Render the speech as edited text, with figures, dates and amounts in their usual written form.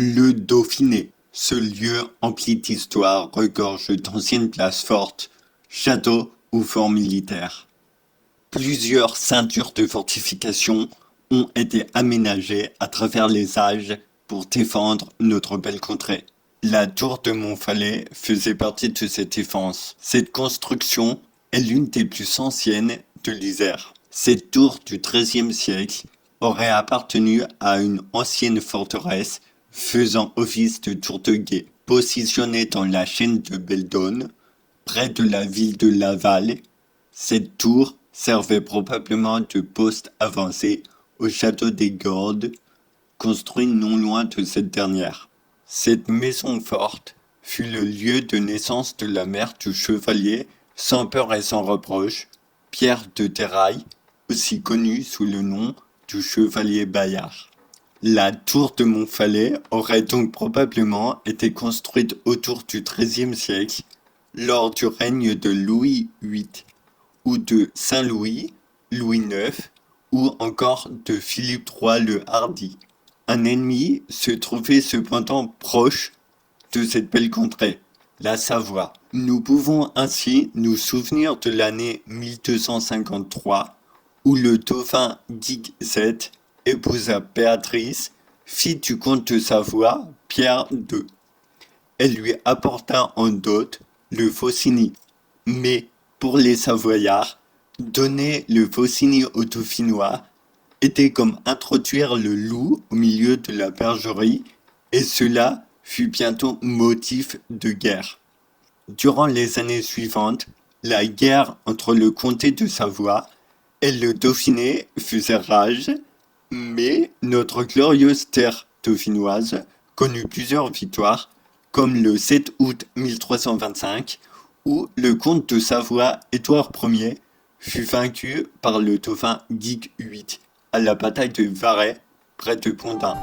Le Dauphiné, ce lieu empli d'histoire regorge d'anciennes places fortes, châteaux ou forts militaires. Plusieurs ceintures de fortifications ont été aménagées à travers les âges pour défendre notre belle contrée. La tour de Montfalais faisait partie de cette défense. Cette construction est l'une des plus anciennes de l'Isère. Cette tour du XIIIe siècle aurait appartenu à une ancienne forteresse faisant office de tour de guet. Positionnée dans la chaîne de Beldonne, près de la ville de Laval, cette tour servait probablement de poste avancé au château des Gordes, construit non loin de cette dernière. Cette maison forte fut le lieu de naissance de la mère du chevalier, sans peur et sans reproche, Pierre de Terrail, aussi connu sous le nom du chevalier Bayard. La tour de Montfalais aurait donc probablement été construite autour du XIIIe siècle, lors du règne de Louis VIII, ou de Saint-Louis, Louis IX, ou encore de Philippe III le Hardi. Un ennemi se trouvait cependant proche de cette belle contrée, la Savoie. Nous pouvons ainsi nous souvenir de l'année 1253, où le dauphin Guy VII épousa Béatrice, fille du comte de Savoie, Pierre II. Elle lui apporta en dot le Faucigny. Mais pour les Savoyards, donner le Faucigny aux Dauphinois était comme introduire le loup au milieu de la bergerie, et cela fut bientôt motif de guerre. Durant les années suivantes, la guerre entre le comté de Savoie et le Dauphiné faisait rage, mais notre glorieuse terre dauphinoise connut plusieurs victoires, comme le 7 août 1325, où le comte de Savoie Édouard Ier fut vaincu par le dauphin Guy VIII à la bataille de Varay, près de Pondin.